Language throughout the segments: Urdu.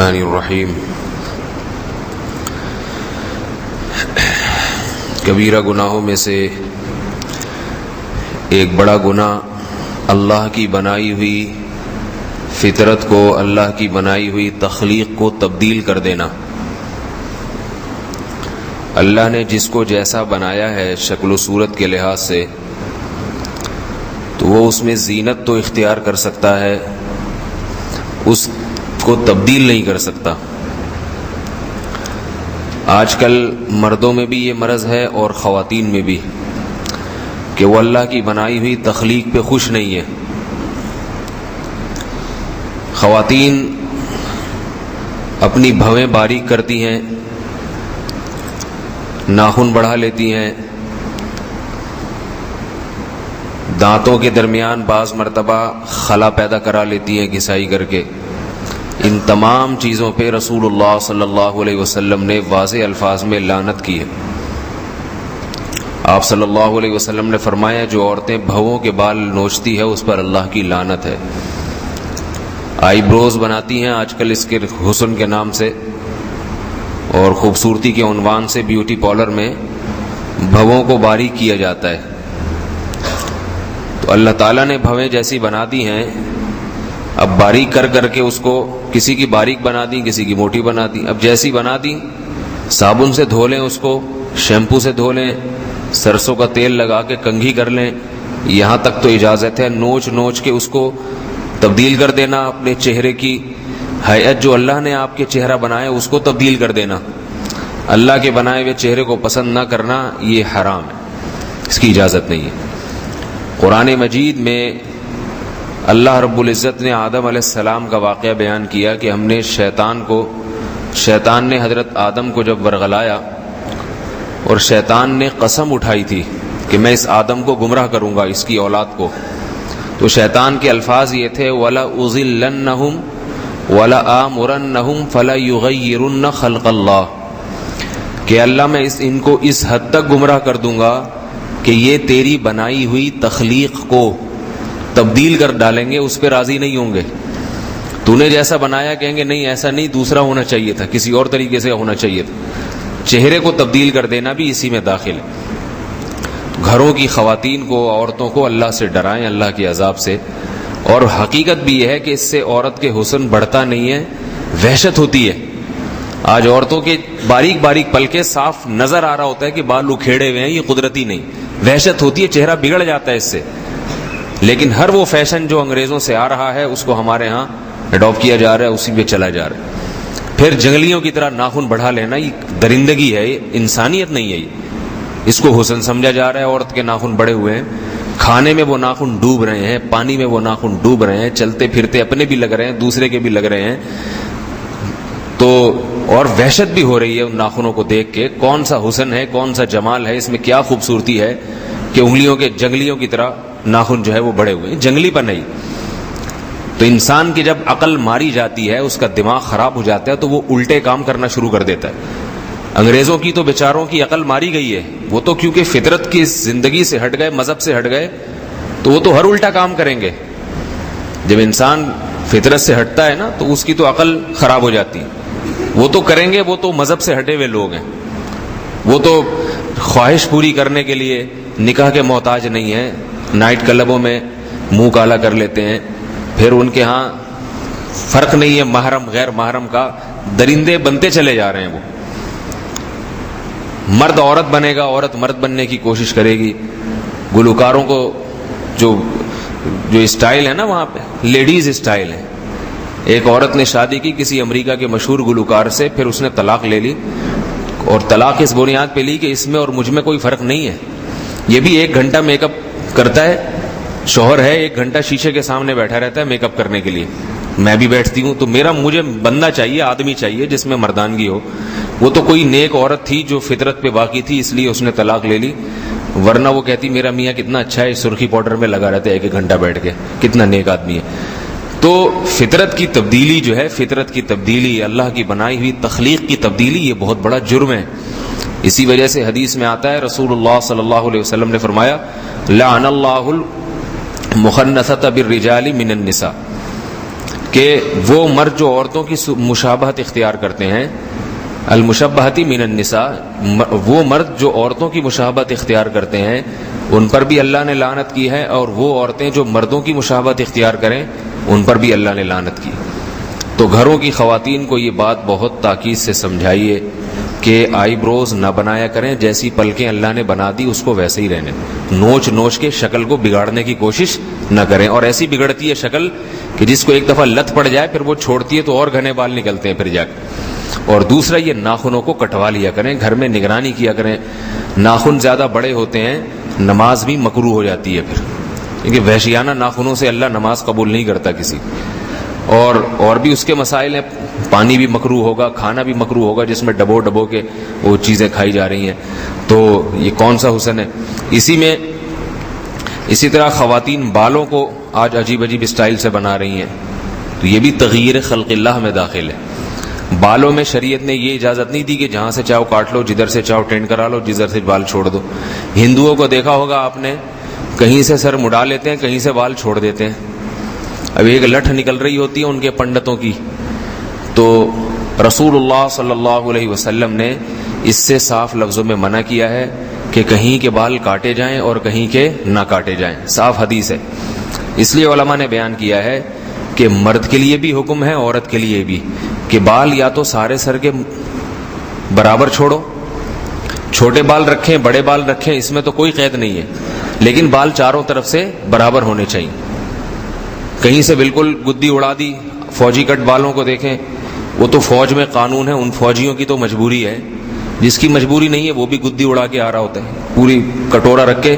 الرحمن الرحیم۔ کبیرہ گناہوں میں سے ایک بڑا گناہ اللہ کی بنائی ہوئی فطرت کو، اللہ کی بنائی ہوئی تخلیق کو تبدیل کر دینا۔ اللہ نے جس کو جیسا بنایا ہے شکل و صورت کے لحاظ سے، تو وہ اس میں زینت تو اختیار کر سکتا ہے، اس کو تبدیل نہیں کر سکتا۔ آج کل مردوں میں بھی یہ مرض ہے اور خواتین میں بھی، کہ وہ اللہ کی بنائی ہوئی تخلیق پہ خوش نہیں ہے۔ خواتین اپنی بھویں باریک کرتی ہیں، ناخن بڑھا لیتی ہیں، دانتوں کے درمیان بعض مرتبہ خلا پیدا کرا لیتی ہیں گھسائی کر کے۔ ان تمام چیزوں پہ رسول اللہ صلی اللہ علیہ وسلم نے واضح الفاظ میں لعنت کی ہے۔ آپ صلی اللہ علیہ وسلم نے فرمایا جو عورتیں بھووں کے بال نوچتی ہے اس پر اللہ کی لعنت ہے۔ آئی بروز بناتی ہیں آج کل اس کے حسن کے نام سے اور خوبصورتی کے عنوان سے، بیوٹی پارلر میں بھووں کو باریک کیا جاتا ہے۔ تو اللہ تعالیٰ نے بھویں جیسی بنا دی ہیں، اب باریک کر کر کے اس کو کسی کی باریک بنا دی، کسی کی موٹی بنا دی۔ اب جیسی بنا دی صابن سے دھو لیں، اس کو شیمپو سے دھو لیں، سرسوں کا تیل لگا کے کنگھی کر لیں، یہاں تک تو اجازت ہے۔ نوچ نوچ کے اس کو تبدیل کر دینا، اپنے چہرے کی ہیئت جو اللہ نے آپ کے چہرہ بنایا اس کو تبدیل کر دینا، اللہ کے بنائے ہوئے چہرے کو پسند نہ کرنا، یہ حرام ہے، اس کی اجازت نہیں ہے۔ قرآن مجید میں اللہ رب العزت نے آدم علیہ السلام کا واقعہ بیان کیا کہ ہم نے شیطان نے حضرت آدم کو جب ورغلایا اور شیطان نے قسم اٹھائی تھی کہ میں اس آدم کو گمراہ کروں گا، اس کی اولاد کو، تو شیطان کے الفاظ یہ تھے وَلَأُضِلَّنَّهُمْ وَلَآمُرَنَّهُمْ فَلَيُغَيِّرُنَّ خَلْقَ اللَّهِ، کہ اللہ میں ان کو اس حد تک گمراہ کر دوں گا کہ یہ تیری بنائی ہوئی تخلیق کو تبدیل کر ڈالیں گے، اس پہ راضی نہیں ہوں گے۔ تو نے جیسا بنایا کہیں گے نہیں ایسا نہیں، دوسرا ہونا چاہیے تھا، کسی اور طریقے سے ہونا چاہیے تھا۔ چہرے کو تبدیل کر دینا بھی اسی میں داخل ہے۔ گھروں کی خواتین کو، عورتوں کو اللہ سے ڈرائیں، اللہ کے عذاب سے۔ اور حقیقت بھی یہ ہے کہ اس سے عورت کے حسن بڑھتا نہیں ہے، وحشت ہوتی ہے۔ آج عورتوں کے باریک باریک پلکے صاف نظر آ رہا ہوتا ہے کہ بال اکھیڑے ہوئے ہیں، یہ قدرتی نہیں، وحشت ہوتی ہے، چہرہ بگڑ جاتا ہے اس سے۔ لیکن ہر وہ فیشن جو انگریزوں سے آ رہا ہے اس کو ہمارے ہاں اڈاپٹ کیا جا رہا ہے، اسی پہ چلا جا رہا ہے۔ پھر جنگلیوں کی طرح ناخن بڑھا لینا، یہ درندگی ہے، یہ انسانیت نہیں ہے، اس کو حسن سمجھا جا رہا ہے۔ عورت کے ناخن بڑے ہوئے ہیں، کھانے میں وہ ناخن ڈوب رہے ہیں، پانی میں وہ ناخن ڈوب رہے ہیں، چلتے پھرتے اپنے بھی لگ رہے ہیں، دوسرے کے بھی لگ رہے ہیں، تو اور وحشت بھی ہو رہی ہے ان ناخنوں کو دیکھ کے۔ کون سا حسن ہے، کون سا جمال ہے، اس میں کیا خوبصورتی ہے کہ انگلیوں کے جنگلیوں کی طرح ناخن جو ہے وہ بڑے ہوئے ہیں، جنگلی پر نہیں۔ تو انسان کی جب عقل ماری جاتی ہے، اس کا دماغ خراب ہو جاتا ہے، تو وہ الٹے کام کرنا شروع کر دیتا ہے۔ انگریزوں کی تو بیچاروں کی عقل ماری گئی ہے، وہ تو کیونکہ فطرت کی زندگی سے ہٹ گئے، مذہب سے ہٹ گئے، تو وہ تو ہر الٹا کام کریں گے۔ جب انسان فطرت سے ہٹتا ہے نا تو اس کی تو عقل خراب ہو جاتی ہے، وہ تو کریں گے، وہ تو مذہب سے ہٹے ہوئے لوگ ہیں، وہ تو خواہش پوری کرنے کے لیے نکاح کے محتاج نہیں ہیں، نائٹ کلبوں میں منہ کالا کر لیتے ہیں، پھر ان کے ہاں فرق نہیں ہے محرم غیر محرم کا، درندے بنتے چلے جا رہے ہیں۔ وہ مرد عورت بنے گا، عورت مرد بننے کی کوشش کرے گی۔ گلوکاروں کو جو اسٹائل ہے نا وہاں پہ لیڈیز اسٹائل ہے۔ ایک عورت نے شادی کی کسی امریکہ کے مشہور گلوکار سے، پھر اس نے طلاق لے لی، اور طلاق اس بنیاد پہ لی کہ اس میں اور مجھ میں کوئی فرق نہیں ہے۔ یہ بھی 1 گھنٹہ میک اپ کرتا ہے، شوہر ہے 1 گھنٹہ شیشے کے سامنے بیٹھا رہتا ہے میک اپ کرنے کے لیے، میں بھی بیٹھتی ہوں، تو مجھے بندہ چاہیے، آدمی چاہیے جس میں مردانگی ہو۔ وہ تو کوئی نیک عورت تھی جو فطرت پہ باقی تھی، اس لیے اس نے طلاق لے لی، ورنہ وہ کہتی میرا میاں کتنا اچھا ہے، سرخی پاؤڈر میں لگا رہتا ہے 1 گھنٹہ بیٹھ کے، کتنا نیک آدمی ہے۔ تو فطرت کی تبدیلی جو ہے، فطرت کی تبدیلی، اللہ کی بنائی ہوئی تخلیق کی تبدیلی، یہ بہت بڑا جرم ہے۔ اسی وجہ سے حدیث میں آتا ہے، رسول اللہ صلی اللہ علیہ وسلم نے فرمایا لعن اللہ المخنثۃ بالرجال من النساء، کہ وہ مرد جو عورتوں کی مشابہت اختیار کرتے ہیں، المشبہتی من النساء، وہ مرد جو عورتوں کی مشابہت اختیار کرتے ہیں ان پر بھی اللہ نے لعنت کی ہے، اور وہ عورتیں جو مردوں کی مشابہت اختیار کریں ان پر بھی اللہ نے لعنت کی۔ تو گھروں کی خواتین کو یہ بات بہت تاکید سے سمجھائیے کہ آئی بروز نہ بنایا کریں، جیسی پلکیں اللہ نے بنا دی اس کو ویسے ہی رہنے، نوچ نوچ کے شکل کو بگاڑنے کی کوشش نہ کریں۔ اور ایسی بگڑتی ہے شکل کہ جس کو ایک دفعہ لت پڑ جائے پھر وہ چھوڑتی ہے تو اور گھنے بال نکلتے ہیں پھر جا کے۔ اور دوسرا یہ ناخنوں کو کٹوا لیا کریں، گھر میں نگرانی کیا کریں، ناخن زیادہ بڑے ہوتے ہیں نماز بھی مکروہ ہو جاتی ہے پھر، کیونکہ وحشیانہ ناخنوں سے اللہ نماز قبول نہیں کرتا کسی، اور بھی اس کے مسائل ہیں، پانی بھی مکروہ ہوگا، کھانا بھی مکروہ ہوگا جس میں ڈبو ڈبو کے وہ چیزیں کھائی جا رہی ہیں، تو یہ کون سا حسن ہے؟ اسی طرح خواتین بالوں کو آج عجیب عجیب اسٹائل سے بنا رہی ہیں، تو یہ بھی تغییر خلق اللہ میں داخل ہے۔ بالوں میں شریعت نے یہ اجازت نہیں دی کہ جہاں سے چاہو کاٹ لو، جدھر سے چاہو ٹینڈ کرا لو، جدھر سے بال چھوڑ دو۔ ہندوؤں کو دیکھا ہوگا آپ نے، کہیں سے سر مڈا لیتے ہیں، کہیں سے بال چھوڑ دیتے ہیں۔ اب ایک لٹھ نکل رہی ہوتی ہے ان کے پنڈتوں کی، تو رسول اللہ صلی اللہ علیہ وسلم نے اس سے صاف لفظوں میں منع کیا ہے کہ کہیں کے بال کاٹے جائیں اور کہیں کے نہ کاٹے جائیں، صاف حدیث ہے۔ اس لیے علماء نے بیان کیا ہے کہ مرد کے لیے بھی حکم ہے، عورت کے لیے بھی، کہ بال یا تو سارے سر کے برابر چھوڑو، چھوٹے بال رکھیں بڑے بال رکھیں، اس میں تو کوئی قید نہیں ہے، لیکن بال چاروں طرف سے برابر ہونے چاہیے۔ کہیں سے بالکل گدی اڑا دی، فوجی کٹ بالوں کو دیکھیں، وہ تو فوج میں قانون ہے، ان فوجیوں کی تو مجبوری ہے، جس کی مجبوری نہیں ہے وہ بھی گدی اڑا کے آ رہا ہوتا ہے، پوری کٹورا رکھ کے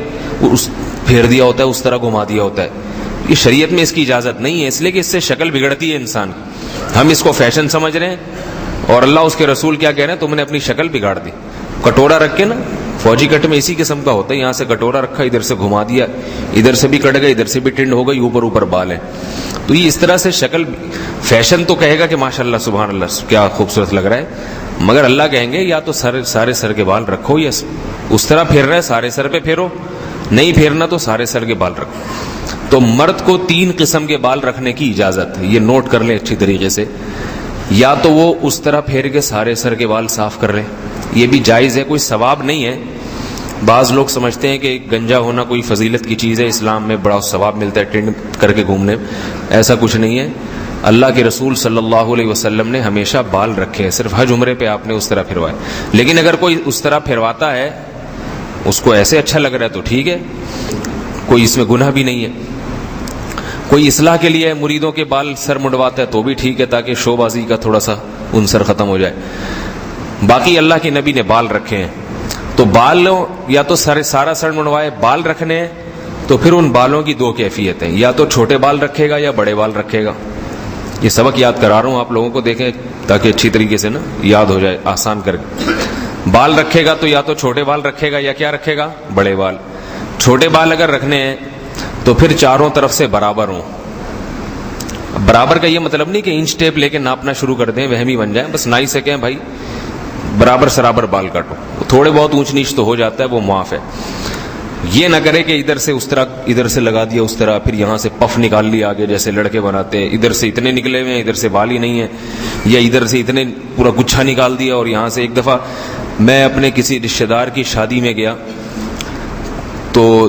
پھیر دیا ہوتا ہے، اس طرح گھما دیا ہوتا ہے۔ یہ شریعت میں اس کی اجازت نہیں ہے، اس لیے کہ اس سے شکل بگڑتی ہے انسان کی، ہم اس کو فیشن سمجھ رہے ہیں، اور اللہ اس کے رسول کیا کہہ رہے ہیں؟ تم نے اپنی شکل بگاڑ دی۔ کٹورا رکھ کے نا، فوجی کٹ میں اسی قسم کا ہوتا ہے، یہاں سے کٹورا رکھا، ادھر سے گھما دیا، ادھر سے بھی کٹ گئے، ادھر سے بھی ٹنڈ ہو گئی، اوپر بال ہے، تو یہ اس طرح سے شکل فیشن تو کہے گا کہ ماشاءاللہ سبحان اللہ کیا خوبصورت لگ رہا ہے، مگر اللہ کہیں گے یا تو سارے سر کے بال رکھو، یا اس طرح پھیر رہا ہے سارے سر پہ پھیرو، نہیں پھیرنا تو سارے سر کے بال رکھو۔ تو مرد کو 3 قسم کے بال رکھنے کی اجازت ہے، یہ نوٹ کر لیں اچھی طریقے سے، یا تو وہ اس طرح پھیر کے سارے سر کے بال صاف کر لیں، یہ بھی جائز ہے، کوئی ثواب نہیں ہے۔ بعض لوگ سمجھتے ہیں کہ گنجا ہونا کوئی فضیلت کی چیز ہے، اسلام میں بڑا ثواب ملتا ہے ٹینڈ کر کے گھومنے، ایسا کچھ نہیں ہے۔ اللہ کے رسول صلی اللہ علیہ وسلم نے ہمیشہ بال رکھے ہیں، صرف حج عمرے پہ آپ نے اس طرح پھروائے، لیکن اگر کوئی اس طرح پھرواتا ہے، اس کو ایسے اچھا لگ رہا ہے تو ٹھیک ہے، کوئی اس میں گناہ بھی نہیں ہے۔ کوئی اصلاح کے لیے مریدوں کے بال سر مڈواتا ہے تو بھی ٹھیک ہے، تاکہ شو بازی کا تھوڑا سا عنصر ختم ہو جائے۔ باقی اللہ کے نبی نے بال رکھے ہیں، تو بال یا تو سارا سر منڈوائے، بال رکھنے ہیں تو پھر ان بالوں کی 2 کیفیت ہیں، یا تو چھوٹے بال رکھے گا یا بڑے بال رکھے گا۔ یہ سبق یاد کرا رہا ہوں آپ لوگوں کو، دیکھیں تاکہ اچھی طریقے سے نا یاد ہو جائے، آسان کر کے۔ بال رکھے گا تو یا تو چھوٹے بال رکھے گا یا کیا رکھے گا؟ بڑے بال۔ چھوٹے بال اگر رکھنے ہیں تو پھر چاروں طرف سے برابر ہوں۔ برابر کا یہ مطلب نہیں کہ انچ ٹیپ لے کے ناپنا شروع کر دیں، وہمی بن جائیں، بس نائی سے کہیں بھائی برابر سرابر بال کاٹو، تھوڑے بہت اونچ نیچ تو ہو جاتا ہے، وہ معاف ہے۔ یہ نہ کرے کہ ادھر سے اس طرح، ادھر سے لگا دیا اس طرح، پھر یہاں سے پف نکال لیا آگے جیسے لڑکے بناتے ہیں، ادھر سے اتنے نکلے ہوئے ہیں ادھر سے بال ہی نہیں ہے، یا ادھر سے اتنے پورا گچھا نکال دیا، اور یہاں سے ایک دفعہ میں اپنے کسی رشتہ دار کی شادی میں گیا تو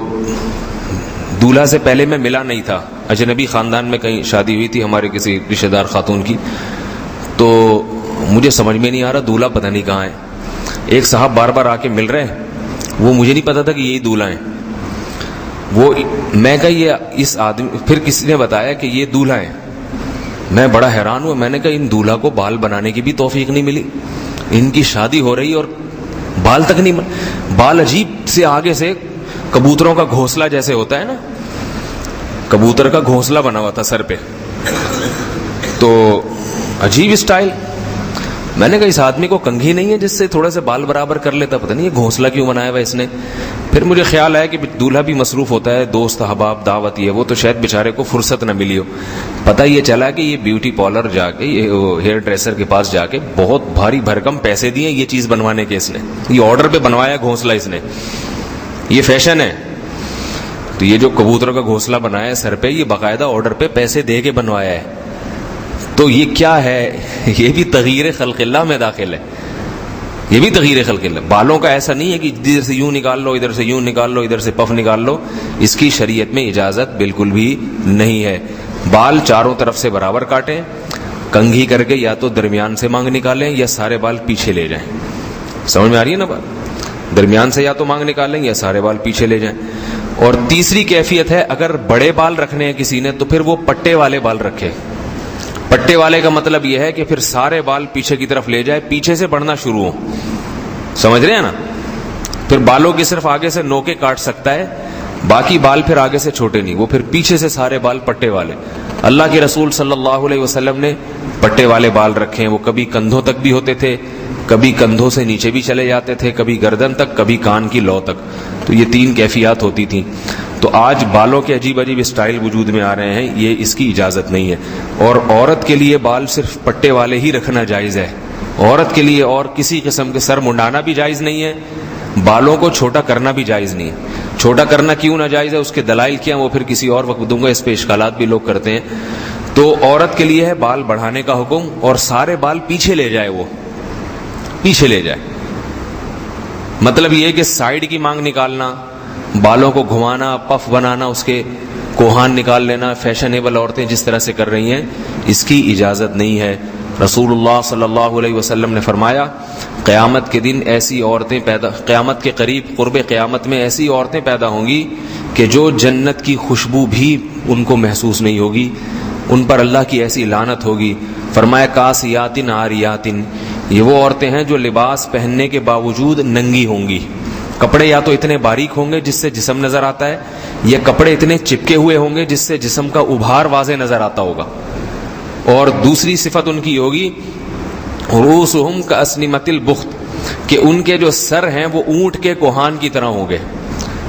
دولہا سے پہلے میں ملا نہیں تھا، اجنبی خاندان میں کہیں شادی ہوئی تھی ہمارے کسی رشتہ دار خاتون کی، تو مجھے سمجھ میں نہیں آ رہا دولہا پتہ نہیں کہاں ہے۔ ایک صاحب بار بار آ کے مل رہے ہیں، وہ مجھے نہیں پتا تھا کہ یہی دولہا ہیں، وہ میں کہا یہ اس آدمی، پھر کسی نے بتایا کہ یہ دولہا ہیں، میں بڑا حیران ہوا، میں نے کہا ان دولہا کو بال بنانے کی بھی توفیق نہیں ملی، ان کی شادی ہو رہی اور بال تک نہیں بال عجیب سے آگے سے کبوتروں کا گھونسلہ جیسے ہوتا ہے نا، کبوتر کا گھونسلہ بنا ہوا تھا سر پہ، تو عجیب اسٹائل۔ میں نے کہا اس آدمی کو کنگھی نہیں ہے جس سے تھوڑا سا بال برابر کر لیتا، پتہ نہیں یہ گھونسلہ کیوں بنایا ہوا اس نے۔ پھر مجھے خیال آیا کہ دولہا بھی مصروف ہوتا ہے، دوست احباب دعوت یہ وہ، تو شاید بیچارے کو فرصت نہ ملی ہو۔ پتہ یہ چلا کہ یہ بیوٹی پارلر جا کے، یہ ہیئر ڈریسر کے پاس جا کے بہت بھاری بھرکم پیسے دیے یہ چیز بنوانے کے، اس نے یہ آرڈر پہ بنوایا گھونسلہ، اس نے، یہ فیشن ہے۔ تو یہ جو کبوتر کا گھونسلہ بنایا ہے سر پہ، یہ باقاعدہ آرڈر پہ پیسے دے کے بنوایا ہے، تو یہ کیا ہے؟ یہ بھی تغییر خلق اللہ میں داخل ہے، یہ بھی تغییر خلق اللہ۔ بالوں کا ایسا نہیں ہے کہ ادھر سے یوں نکال لو، ادھر سے یوں نکال لو، ادھر سے پف نکال لو، اس کی شریعت میں اجازت بالکل بھی نہیں ہے۔ بال چاروں طرف سے برابر کاٹیں، کنگھی کر کے یا تو درمیان سے مانگ نکالیں یا سارے بال پیچھے لے جائیں۔ سمجھ میں آ رہی ہے نا بات؟ درمیان سے یا تو مانگ نکالیں یا سارے بال پیچھے لے جائیں۔ اور تیسری کیفیت ہے، اگر بڑے بال رکھنے ہیں کسی نے تو پھر وہ پٹے والے بال رکھے۔ پٹے والے کا مطلب یہ ہے کہ پھر سارے بال پیچھے کی طرف لے جائے، پیچھے سے بڑھنا شروع ہو، سمجھ رہے ہیں نا؟ پھر بالوں کی صرف آگے سے نوکے کاٹ سکتا ہے، باقی بال پھر آگے سے چھوٹے نہیں، وہ پھر پیچھے سے سارے بال پٹے والے۔ اللہ کے رسول صلی اللہ علیہ وسلم نے پٹے والے بال رکھے ہیں، وہ کبھی کندھوں تک بھی ہوتے تھے، کبھی کندھوں سے نیچے بھی چلے جاتے تھے، کبھی گردن تک، کبھی کان کی لو تک، تو یہ 3 کیفیات ہوتی تھیں۔ تو آج بالوں کے عجیب عجیب اسٹائل وجود میں آ رہے ہیں، یہ اس کی اجازت نہیں ہے۔ اور عورت کے لیے بال صرف پٹے والے ہی رکھنا جائز ہے، عورت کے لیے اور کسی قسم کے سر منڈانا بھی جائز نہیں ہے، بالوں کو چھوٹا کرنا بھی جائز نہیں ہے۔ چھوٹا کرنا کیوں ناجائز ہے، اس کے دلائل کیا ہیں وہ پھر کسی اور وقت دوں گا، اس پہ اشکالات بھی لوگ کرتے ہیں۔ تو عورت کے لیے ہے بال بڑھانے کا حکم، اور سارے بال پیچھے لے جائے، وہ پیچھے لے جائے، مطلب یہ کہ سائیڈ کی مانگ نکالنا، بالوں کو گھمانا، پف بنانا، اس کے کوہان نکال لینا، فیشنیبل عورتیں جس طرح سے کر رہی ہیں، اس کی اجازت نہیں ہے۔ رسول اللہ صلی اللہ علیہ وسلم نے فرمایا، قیامت کے دن ایسی عورتیں قیامت کے قریب، قرب قیامت میں ایسی عورتیں پیدا ہوں گی کہ جو جنت کی خوشبو بھی ان کو محسوس نہیں ہوگی، ان پر اللہ کی ایسی لعنت ہوگی۔ فرمایا کاسیاتن عاریاتن، یہ وہ عورتیں ہیں جو لباس پہننے کے باوجود ننگی ہوں گی۔ کپڑے یا تو اتنے باریک ہوں گے جس سے جسم نظر آتا ہے، یا کپڑے اتنے چپکے ہوئے ہوں گے جس سے جسم کا ابھار واضح نظر آتا ہوگا۔ اور دوسری صفت ان کی ہوگی رؤوسہم کاسنمۃ البخت، کہ ان کے جو سر ہیں وہ اونٹ کے کوہان کی طرح ہوں گے،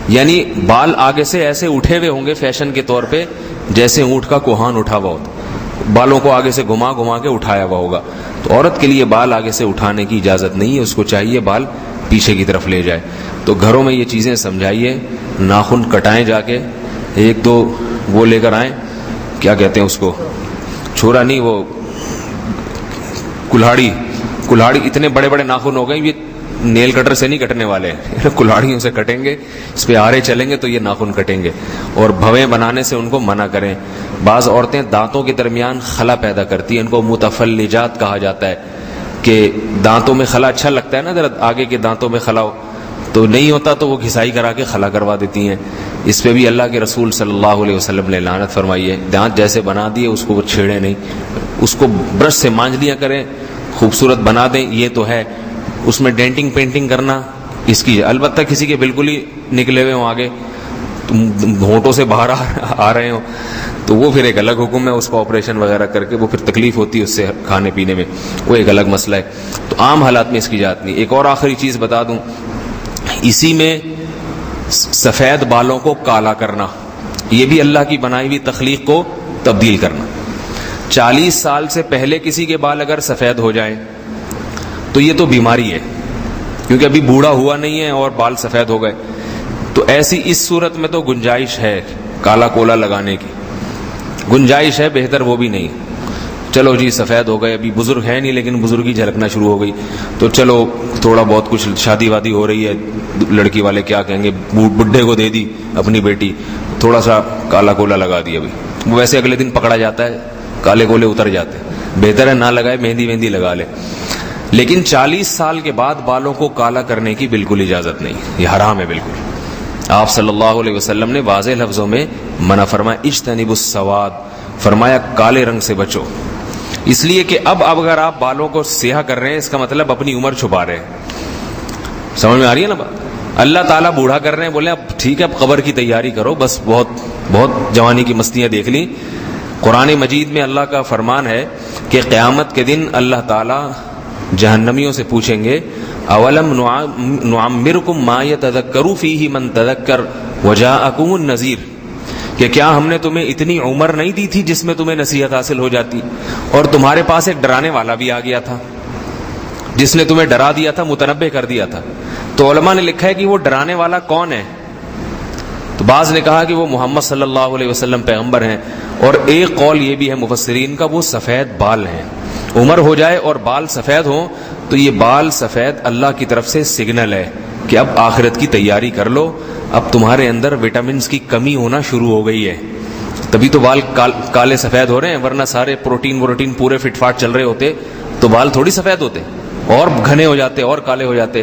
یعنی بال آگے سے ایسے اٹھے ہوئے ہوں گے فیشن کے طور پہ جیسے اونٹ کا کوہان اٹھا ہوا ہوتا، بالوں کو آگے سے گھما گھما کے اٹھایا ہوا ہوگا۔ تو عورت کے لیے بال آگے سے اٹھانے کی اجازت نہیں ہے، اس کو چاہیے بال پیچھے کی طرف لے جائے۔ تو گھروں میں یہ چیزیں سمجھائیے، ناخن کٹائیں جا کے، 1-2 وہ لے کر آئیں، کیا کہتے ہیں اس کو، چھوڑا نہیں، وہ کلہاڑی، اتنے بڑے بڑے ناخن ہو گئے، یہ نیل کٹر سے نہیں کٹنے والے، کلہاڑیوں سے کٹیں گے، اس پہ آرے چلیں گے تو یہ ناخن کٹیں گے۔ اور بھویں بنانے سے ان کو منع کریں۔ بعض عورتیں دانتوں کے درمیان خلا پیدا کرتی ہیں، ان کو متفلجات کہا جاتا ہے، کہ دانتوں میں خلا اچھا لگتا ہے نا، ذرا آگے کے دانتوں میں خلا ہو، تو نہیں ہوتا تو وہ گھسائی کرا کے خلا کروا دیتی ہیں۔ اس پہ بھی اللہ کے رسول صلی اللہ علیہ وسلم نے لعنت فرمائی ہے۔ دانت جیسے بنا دیے اس کو وہ چھیڑے نہیں، اس کو برش سے مانج لیا کریں، خوبصورت بنا دیں، یہ تو ہے۔ اس میں ڈینٹنگ پینٹنگ کرنا اس کی، البتہ کسی کے بالکل ہی نکلے ہوئے ہوں آگے، ہونٹوں سے باہر آ رہے ہوں، تو وہ پھر ایک الگ حکم ہے، اس کا آپریشن وغیرہ کر کے وہ پھر تکلیف ہوتی ہے اس سے کھانے پینے میں، وہ ایک الگ مسئلہ ہے۔ تو عام حالات میں اس کی اجازت نہیں۔ ایک اور آخری چیز بتا دوں، اسی میں سفید بالوں کو کالا کرنا، یہ بھی اللہ کی بنائی ہوئی تخلیق کو تبدیل کرنا۔ 40 سال سے پہلے کسی کے بال اگر سفید ہو جائیں تو یہ تو بیماری ہے، کیونکہ ابھی بوڑھا ہوا نہیں ہے اور بال سفید ہو گئے، تو ایسی اس صورت میں تو گنجائش ہے کالا کولا لگانے کی، گنجائش ہے، بہتر وہ بھی نہیں۔ چلو جی سفید ہو گئے، ابھی بزرگ ہے نہیں لیکن بزرگی جھلکنا شروع ہو گئی، تو چلو تھوڑا بہت کچھ شادی وادی ہو رہی ہے، لڑکی والے کیا کہیں گے، بڈھے کو دے دی اپنی بیٹی، تھوڑا سا کالا کولا لگا دیا، ابھی وہ ویسے اگلے دن پکڑا جاتا ہے، کالے کولے اتر جاتے ہیں، بہتر ہے نہ لگائے، مہندی وہندی لگا لے۔ لیکن 40 سال کے بعد بالوں کو کالا کرنے کی بالکل اجازت نہیں، یہ حرام ہے بالکل۔ آپ صلی اللہ علیہ وسلم نے واضح لفظوں میں منع فرمایا، اجتنبوا السواد، فرمایا کالے رنگ سے بچو، اس لیے کہ اب اگر آپ بالوں کو سیاہ کر رہے ہیں اس کا مطلب اپنی عمر چھپا رہے ہیں۔ سمجھ میں آ رہی ہے نا بات؟ اللہ تعالیٰ بوڑھا کر رہے ہیں، بولے اب ٹھیک ہے اب قبر کی تیاری کرو، بس بہت جوانی کی مستیاں دیکھ لی۔ قرآن مجید میں اللہ کا فرمان ہے کہ قیامت کے دن اللہ تعالیٰ جہنمیوں سے پوچھیں گے، اولم نعمرکم ما یتذکر فیہ من تذکر وجاءکم النذیر، کہ کیا ہم نے تمہیں اتنی عمر نہیں دی تھی جس میں تمہیں نصیحت حاصل ہو جاتی، اور تمہارے پاس ایک ڈرانے والا بھی آ گیا تھا جس نے تمہیں ڈرا دیا تھا، متنبہ کر دیا تھا۔ تو علماء نے لکھا ہے کہ وہ ڈرانے والا کون ہے؟ تو تو بعض نے کہا کہ وہ محمد صلی اللہ علیہ وسلم پیغمبر ہیں، اور ایک قول یہ بھی ہے مفسرین کا وہ سفید بال ہیں. عمر ہو جائے اور بال سفید ہوں تو یہ بال سفید اللہ کی طرف سے سگنل ہے کہ اب آخرت کی تیاری کر لو، اب تمہارے اندر وٹامنز کی کمی ہونا شروع ہو گئی ہے، تبھی تو بال کالے سفید ہو رہے ہیں، ورنہ سارے پروٹین پورے فٹ فاٹ چل رہے ہوتے تو بال تھوڑی سفید ہوتے اور گھنے ہو جاتے اور کالے ہو جاتے.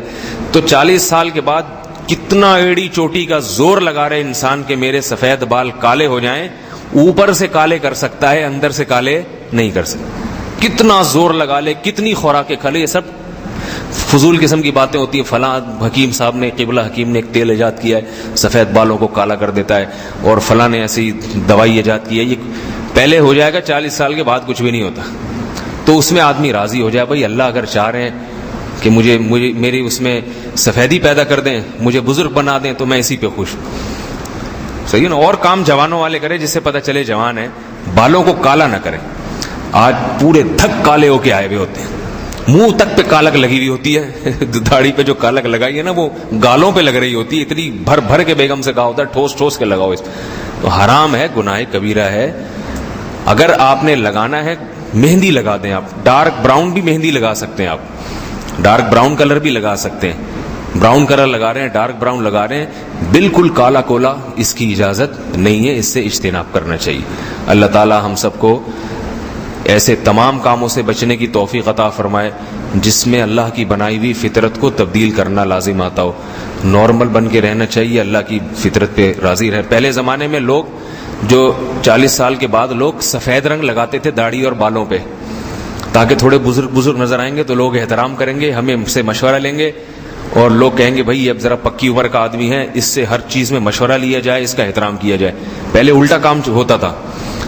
تو 40 سال کے بعد کتنا ایڑی چوٹی کا زور لگا رہے انسان کہ میرے سفید بال کالے ہو جائیں، اوپر سے کالے کر سکتا ہے، اندر سے کالے نہیں کر سکتا. کتنا زور لگا لے، کتنی خوراکیں کھا لے، یہ سب فضول قسم کی باتیں ہوتی ہیں. فلاں حکیم صاحب نے، قبلہ حکیم نے ایک تیل ایجاد کیا ہے سفید بالوں کو کالا کر دیتا ہے، اور فلاں نے ایسی دوائی ایجاد کی ہے. یہ پہلے ہو جائے گا، 40 سال کے بعد کچھ بھی نہیں ہوتا. تو اس میں آدمی راضی ہو جائے، بھائی اللہ اگر چاہ رہے ہیں کہ مجھے میری اس میں سفیدی پیدا کر دیں، مجھے بزرگ بنا دیں، تو میں اسی پہ خوش ہوں. صحیح ہے نا. اور کام جوانوں والے کرے جس سے پتہ چلے جوان ہے، بالوں کو کالا نہ کریں. آج پورے دھک کالے ہو کے آئے ہوئے ہوتے ہیں، منہ تک پہ کالک لگی ہوئی ہوتی ہے، داڑھی پہ جو کالک لگائی ہے نا وہ گالوں پہ لگ رہی ہوتی ہے، اتنی بھر بھر کے بیگم سے کہا ہوتا ہے ٹھوس ٹھوس کے لگاؤ اس. تو حرام ہے، گناہ کبیرہ ہے. اگر آپ نے لگانا ہے مہندی لگا دیں، آپ ڈارک براؤن بھی مہندی لگا سکتے ہیں، آپ ڈارک براؤن کلر بھی لگا سکتے ہیں. براؤن کلر لگا رہے ہیں، ڈارک براؤن لگا رہے ہیں، بالکل کالا کولا اس کی اجازت نہیں ہے، اس سے اجتناب کرنا چاہیے. اللہ تعالی ہم سب کو ایسے تمام کاموں سے بچنے کی توفیق عطا فرمائے جس میں اللہ کی بنائی ہوئی فطرت کو تبدیل کرنا لازم آتا ہو. نارمل بن کے رہنا چاہیے، اللہ کی فطرت پہ راضی رہے. پہلے زمانے میں لوگ جو 40 سال کے بعد لوگ سفید رنگ لگاتے تھے داڑھی اور بالوں پہ، تاکہ تھوڑے بزرگ نظر آئیں گے تو لوگ احترام کریں گے، ہمیں سے مشورہ لیں گے، اور لوگ کہیں گے بھائی اب ذرا پکی عمر کا آدمی ہے، اس سے ہر چیز میں مشورہ لیا جائے، اس کا احترام کیا جائے. پہلے الٹا کام ہوتا تھا،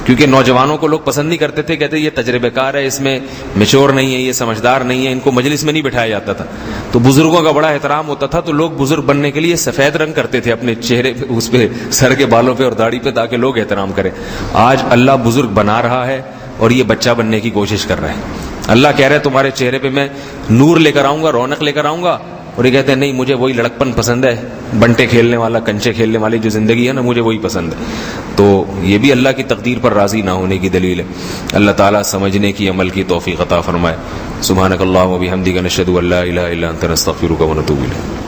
کیونکہ نوجوانوں کو لوگ پسند نہیں کرتے تھے، کہتے یہ تجربے کار ہے، اس میں میچور نہیں ہے، یہ سمجھدار نہیں ہے، ان کو مجلس میں نہیں بٹھایا جاتا تھا. تو بزرگوں کا بڑا احترام ہوتا تھا، تو لوگ بزرگ بننے کے لیے سفید رنگ کرتے تھے اپنے چہرے پہ، اس پہ سر کے بالوں پہ اور داڑھی پہ، تاکہ لوگ احترام کریں. آج اللہ بزرگ بنا رہا ہے اور یہ بچہ بننے کی کوشش کر رہا ہے. اللہ کہہ رہا ہے تمہارے چہرے پہ میں نور لے کر آؤں گا، رونق لے کر آؤں گا، اور یہ کہتے ہیں نہیں مجھے وہی لڑکپن پسند ہے، بنٹے کھیلنے والا، کنچے کھیلنے والی جو زندگی ہے نا، مجھے وہی پسند ہے. تو یہ بھی اللہ کی تقدیر پر راضی نہ ہونے کی دلیل ہے. اللہ تعالیٰ سمجھنے کی، عمل کی توفیق عطا فرمائے. سبحانک اللہم و بحمدک، نشہد ان لا الہ الا انت، نستغفرک و نتوب الیک.